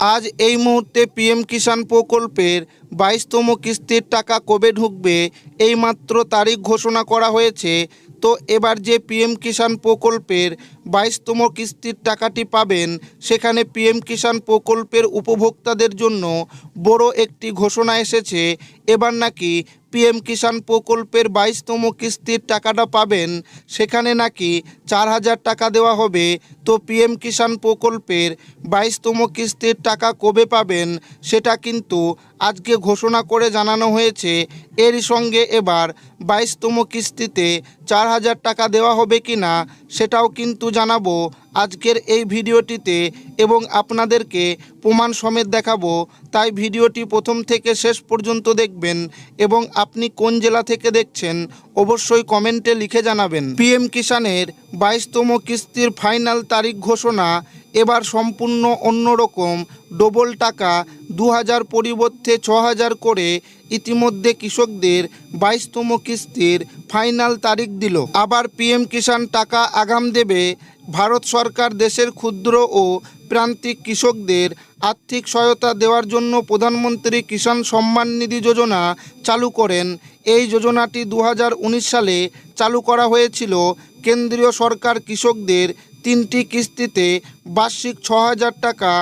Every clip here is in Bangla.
আজ এই মুহূর্তে পিএম কিষাণ প্রকল্পের 22তম কিস্তির টাকা কবে ঢুকবে এইমাত্র তারিখ ঘোষণা করা হয়েছে। তো এবার যে পিএম কিষাণ প্রকল্পের 22তম কিস্তির টাকাটি পাবেন, সেখানে পিএম কিষাণ প্রকল্পের উপভোক্তাদের জন্য বড় একটি ঘোষণা এসেছে। এবার নাকি পিএম কিষাণ প্রকল্পের 22তম কিস্তির টাকাটা পাবেন, সেখানে নাকি 4,000 টাকা দেওয়া হবে। তো পিএম কিষাণ প্রকল্পের 22তম কিস্তির টাকা কবে পাবেন সেটা কিন্তু আজকে ঘোষণা করে জানানো হয়েছে। এরই সঙ্গে এবার 22তম কিস্তিতে 4,000 টাকা দেওয়া হবে কি না সেটাও কিন্তু জানাবো আজকের এই ভিডিওটিতে, এবং আপনাদেরকে প্রমাণ সমেত দেখাবো। তাই ভিডিওটি প্রথম থেকে শেষ পর্যন্ত দেখবেন, এবং আপনি কোন জেলা থেকে দেখছেন অবশ্যই কমেন্টে লিখে জানাবেন। পিএম কিষাণের 22তম কিস্তির ফাইনাল তারিখ ঘোষণা এবার সম্পূর্ণ অন্যরকম। ডবল টাকা 2,000 পরিবর্তে 6,000 করে ইতিমধ্যে কৃষকদের 22তম কিস্তির ফাইনাল তারিখ দিল। আবার পিএম কিষাণ টাকা আগাম দেবে ভারত সরকার। দেশের ক্ষুদ্র ও প্রান্তিক কৃষকদের আর্থিক সহায়তা দেওয়ার জন্য প্রধানমন্ত্রী কিষাণ সম্মান নিধি যোজনা চালু করেন। এই যোজনাটি 2019 সালে চালু করা হয়েছিল। কেন্দ্রীয় সরকার কৃষকদের 3টি কিস্তিতে বার্ষিক 6,000 টাকা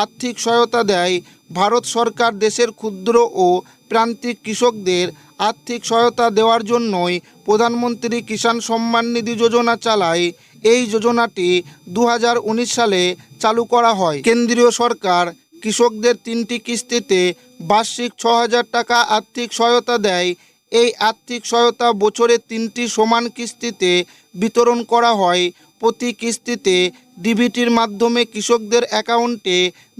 আর্থিক সহায়তা দেয়। ভারত সরকার দেশের ক্ষুদ্র ও প্রান্তিক কৃষকদের আর্থিক সহায়তা দেওয়ার জন্যই প্রধানমন্ত্রী কিষাণ সম্মান নিধি যোজনা চালায়। এই যোজনাটি 2019 সালে চালু করা হয়। কেন্দ্রীয় সরকার কৃষকদের 3টি কিস্তিতে বার্ষিক 6,000 টাকা আর্থিক সহায়তা দেয়। এই আর্থিক সহায়তা বছরে 3টি সমান কিস্তিতে বিতরণ করা হয়। প্রতি কিস্তিতে ডিবিটির মাধ্যমে কৃষকদের অ্যাকাউন্টে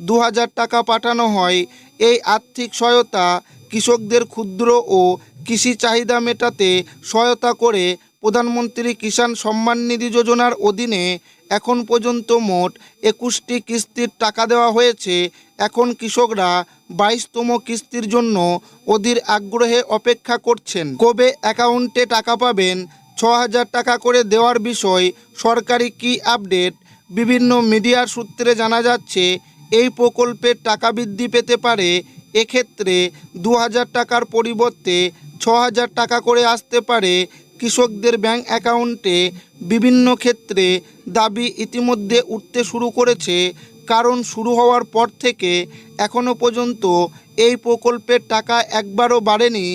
2,000 টাকা পাঠানো হয়। এই আর্থিক সহায়তা কৃষকদের ক্ষুদ্র ও কৃষি চাহিদা মেটাতে সহায়তা করে। প্রধানমন্ত্রী কিষাণ সম্মান নিধি যোজনার অধীনে এখন পর্যন্ত মোট 21টি কিস্তির টাকা দেওয়া হয়েছে। এখন কৃষকরা 22তম কিস্তির জন্য অধীর আগ্রহে অপেক্ষা করছেন। কবে অ্যাকাউন্টে টাকা পাবেন, 6,000 টাকা করে দেওয়ার বিষয় সরকারি কি আপডেট? বিভিন্ন মিডিয়ার সূত্রে জানা যাচ্ছে এই প্রকল্পের টাকা বৃদ্ধি পেতে পারে। এক্ষেত্রে 2,000 টাকার পরিবর্তে 6,000 টাকা করে আসতে পারে কৃষকদের ব্যাংক অ্যাকাউন্টে। বিভিন্ন ক্ষেত্রে দাবি ইতিমধ্যে উঠতে শুরু করেছে, কারণ শুরু হওয়ার পর থেকে এখনও পর্যন্ত এই প্রকল্পের টাকা একবারও বাড়েনি।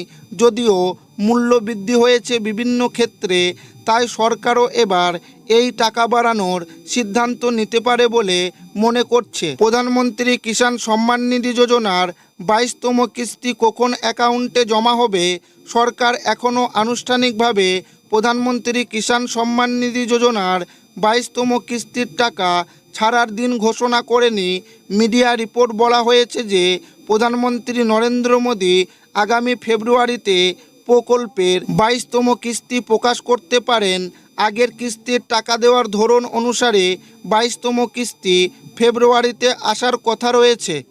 যদিও মূল্য বৃদ্ধি হয়েছে বিভিন্ন ক্ষেত্রে, তাই সরকারও এবার এই টাকা বাড়ানোর সিদ্ধান্ত নিতে পারে বলে মনে করছে। প্রধানমন্ত্রী কিষাণ সম্মান নিধি যোজনার 22তম কিস্তি কখন অ্যাকাউন্টে জমা হবে? সরকার এখনও আনুষ্ঠানিকভাবে প্রধানমন্ত্রী কিষাণ সম্মান নিধি যোজনার 22তম কিস্তির টাকা ছাড়ার দিন ঘোষণা করেনি। মিডিয়া রিপোর্ট বলা হয়েছে যে প্রধানমন্ত্রী নরেন্দ্র মোদী আগামী ফেব্রুয়ারিতে প্রকল্পের 22তম কিস্তি প্রকাশ করতে পারেন। আগের কিস্তির টাকা দেওয়ার ধরন অনুসারে 22তম কিস্তি ফেব্রুয়ারিতে আসার কথা রয়েছে।